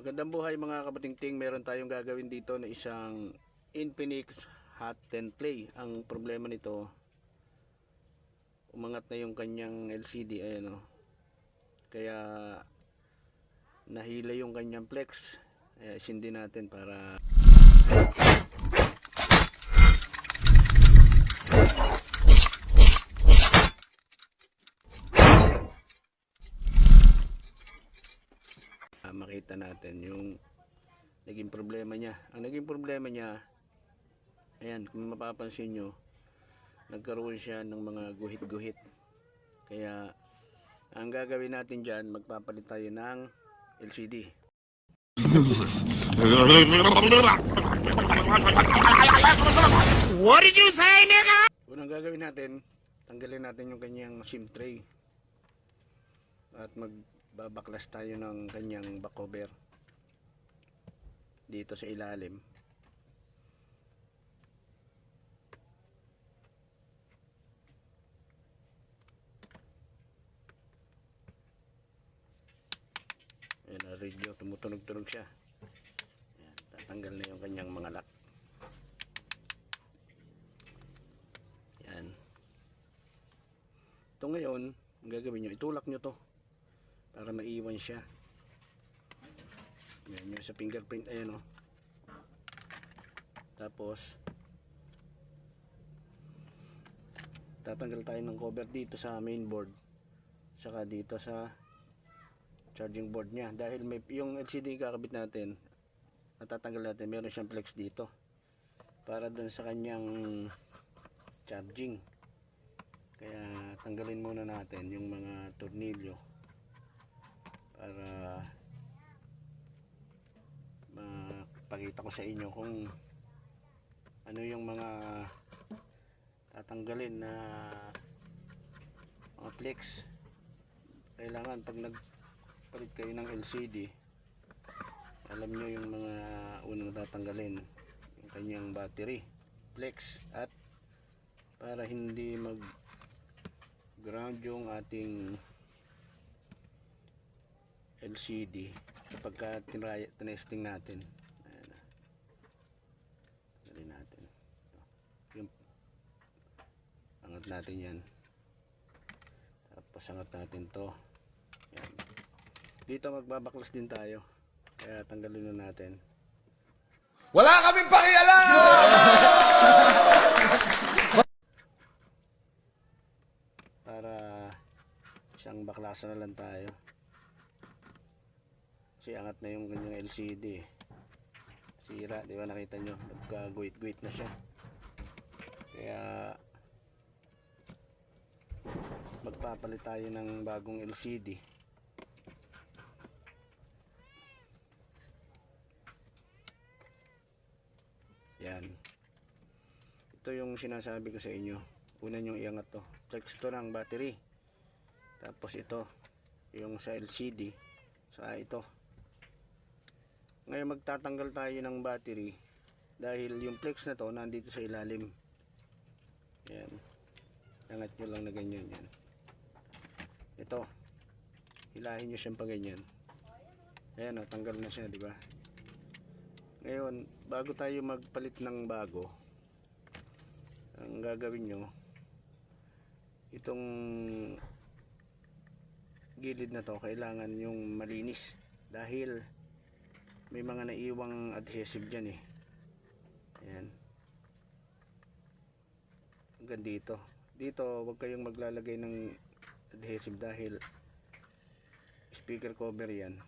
Magandang buhay mga kabatingting. Meron tayong gagawin dito na isang Infinix Hot 10 Play. Ang problema nito, umangat na yung kanyang LCD, ayan o. Kaya nahila yung kanyang flex. Isindi natin para makita natin yung naging problema niya. Ang naging problema niya, ayan, kung mapapansin nyo, nagkaroon siya ng mga guhit-guhit. Kaya ang gagawin natin dyan, magpapalit tayo ng LCD. What did you say, nigga? Unang gagawin natin, tanggalin natin yung kanyang SIM tray. At magbabaklas tayo ng kanyang back cover dito sa ilalim. Ayan, radio, tumutunog-tunog siya. Ayan, tatanggal na yung kanyang mga lock. Ayan. Ito ngayon, ang gagawin nyo, itulak nyo to para maiwan siya. Ayan, yung sa fingerprint, ayan o. Tapos tatanggal tayo ng cover dito sa mainboard, saka dito sa charging board niya, dahil may yung LCD kakabit natin, natatanggal natin, meron siyang flex dito para dun sa kanyang charging. Kaya tanggalin muna natin yung mga tornilyo para mapakita ko sa inyo kung ano yung mga tatanggalin na mga flex. Kailangan pag nagpalit kayo ng LCD, alam nyo yung mga unang tatanggalin, yung kanyang battery, flex, at para hindi mag ground yung ating LCD kapag tinesting natin. Ayan na. Tanggalin natin. Yung angat natin yan. Tapos angat natin to. Ayan. Dito magbabaklas din tayo. Kaya tanggalin na natin. Wala kaming pakialam! Para isang baklasan na lang tayo. Kasi angat na yung kanyang LCD. Sira, di ba, nakita nyo? Nagka-guit-guit na siya. Kaya magpapalit tayo ng bagong LCD. Yan. Ito yung sinasabi ko sa inyo. Una nyong iangat to. Flex to ng battery. Tapos ito, yung sa LCD. Saka ito. Ngayon magtatanggal tayo ng battery dahil yung flex na to nandito sa ilalim. Yan. Angat nyo lang na ganyan yan. Ito. Hilahin nyo siyang pa ganyan. Ayan o, tanggal na siya, di ba? Ngayon, bago tayo magpalit ng bago, ang gagawin nyo, itong gilid na to kailangan yung malinis dahil may mga naiwang adhesive dyan eh. Ayan. Hanggang dito. Dito huwag kayong maglalagay ng adhesive dahil speaker cover yan.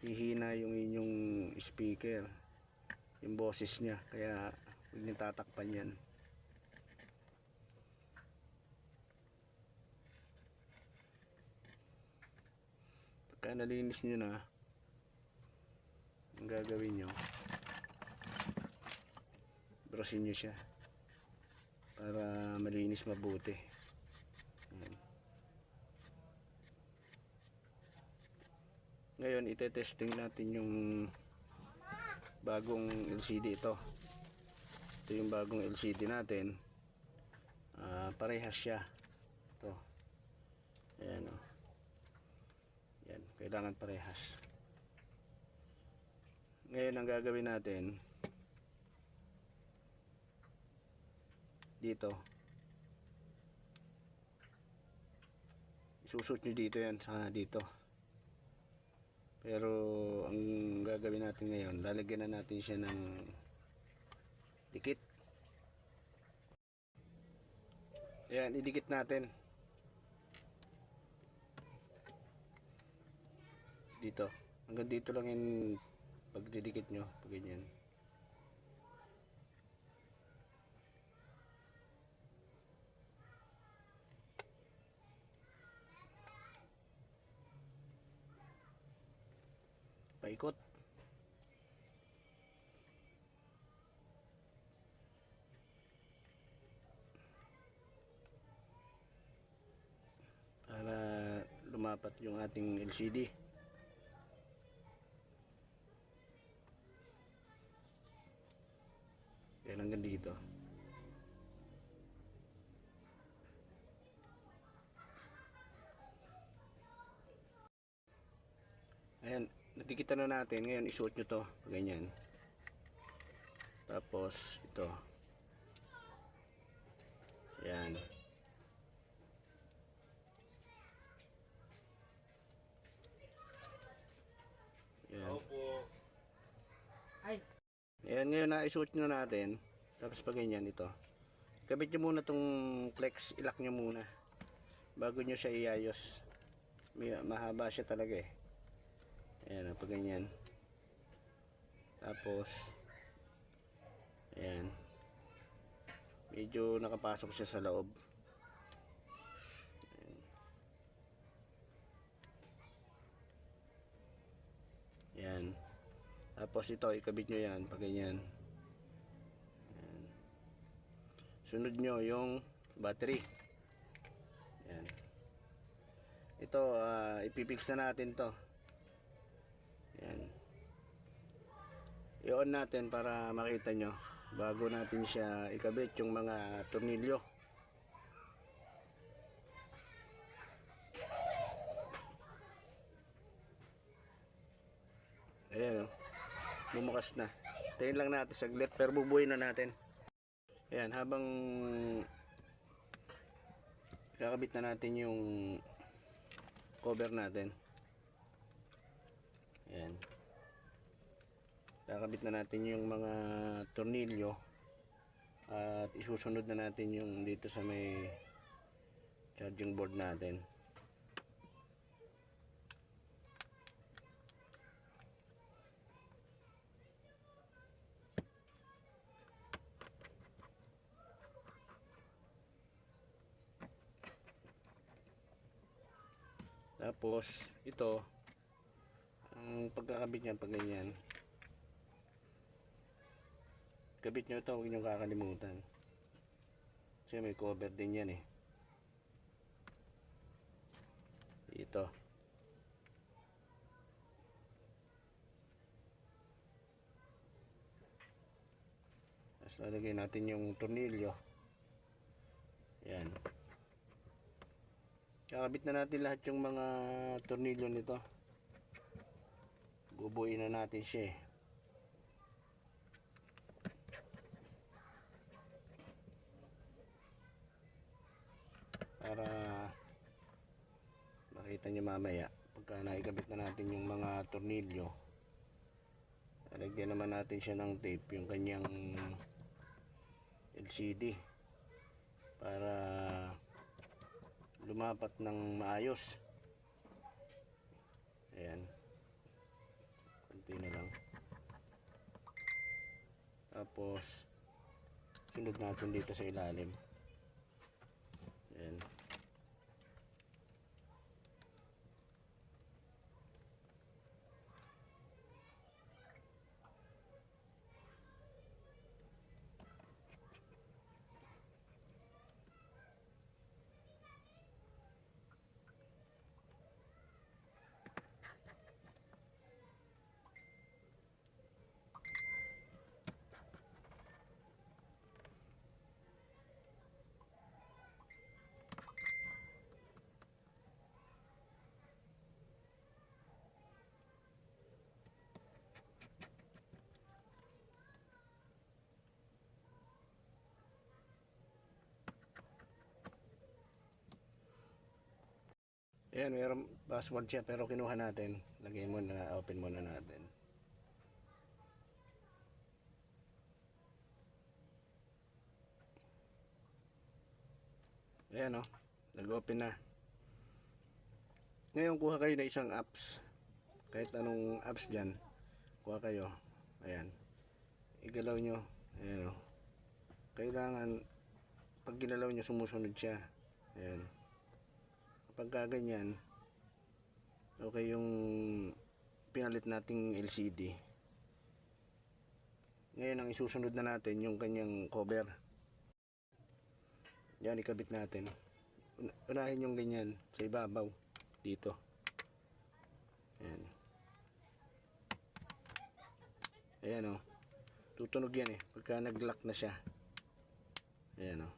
Hihina yung inyong speaker, yung boses nya, kaya huwag nyo tatakpan yan. Pagka nalinis nyo na, ang gagawin nyo, brusin nyo siya para malinis mabuti. Ayan. Ngayon itetesting natin yung bagong LCD ito. Ito yung bagong LCD natin. Parehas siya. Ito. Ayan o. Yan, kailangan parehas. Ngayon ang gagawin natin dito, isusot nyo dito yan sa dito. Pero ang gagawin natin ngayon, lalagyan na natin siya ng dikit. Ayan, idikit natin dito. Hanggang dito lang yung pagdidikit nyo, pag ganyan. Paikot. Para lumapat yung ating LCD. Yan hanggang dito. Ayan, nadikitan na natin. Ngayon isuot nyo to, ganyan. Tapos ito. Ayan. Ayan. Ayan, ngayon na isuot nyo natin. Tapos pag ganyan ito. Kabit nyo muna tong flex, ilak nyo muna bago nyo siya iayos. Mahaba siya talaga eh. Ayan, pag ganyan. Tapos ayan, medyo nakapasok siya sa loob. Ayan. Tapos ito, ikabit nyo yan pag ganyan. Ayan. Sunod nyo yung battery. Ayan. Ito, ipipix na natin to. Ayan. I-on natin para makita nyo bago natin siya ikabit yung mga tornilyo. Ayan, oh. Bumukas na. Tayin lang natin saglit pero bubuuin na natin. Ayan, habang kakabit na natin yung cover natin. Ayan. Kakabit na natin yung mga tornilyo at isusunod na natin yung dito sa may charging board natin. Tapos ito, ang pagkakabit niyan pag ganyan, kabit nyo ito, huwag nyo kakalimutan kasi may cover din yan eh. Ito tapos lalagay natin yung tornilyo. Yan, kakabit na natin lahat yung mga tornilyo nito. Bubuin na natin siya eh. Para makita nyo mamaya pagka naikabit na natin yung mga tornilyo, lalagyan naman natin siya ng tape yung kanyang LCD para lumapat ng maayos. Ayan, konti na lang. Tapos sunod natin dito sa ilalim. Ayan. Ayan, mayroong password siya pero kinuha natin. Lagay muna, open muna natin. Ayan o, nag-open na. Ngayon kuha kayo na isang apps. Kahit anong apps dyan, kuha kayo. Ayan. Igalaw nyo. Ayan o. Kailangan, pag ginalaw nyo, sumusunod siya. Ayan. Kapag ganyan, okay yung pinalit nating LCD. Ngayon ang isusunod na natin yung kanyang cover. Yan, ikabit natin. Unahin yung ganyan sa ibabaw dito. Ayan. Ayan o. Tutunog yan pagka nag-lock na siya. Ayan o.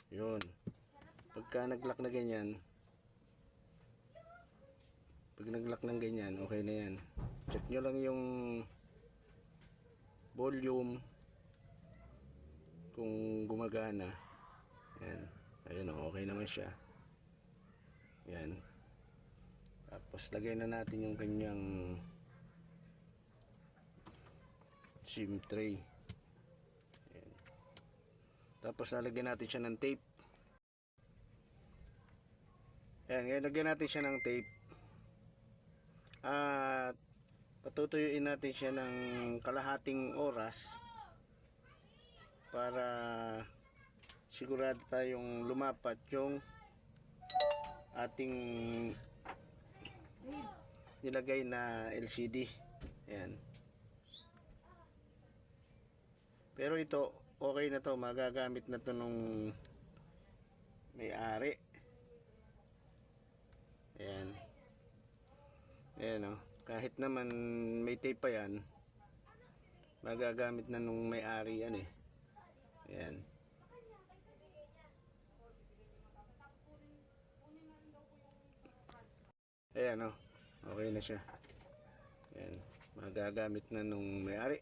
Yun. Pagka nag-lock na ganyan, pag nag-lock ng ganyan, okay na yan. Check nyo lang yung volume kung gumagana. Ayan. Ayun o, okay naman siya. Ayan. Tapos lagay na natin yung kanyang SIM tray. Ayan. Tapos lalagyan natin siya ng tape. Ayan, ngayon lagyan natin siya ng tape. At patutuyuin natin siya ng kalahating oras para sigurado tayong lumapat yung ating nilagay na LCD. Ayan. Pero ito, okay na to, magagamit na to nung may-ari. Ayan. Ayan o. Kahit naman may tape pa yan, magagamit na nung may-ari yan Ayan. Ayan o. Okay na siya. Ayan. Magagamit na nung may-ari.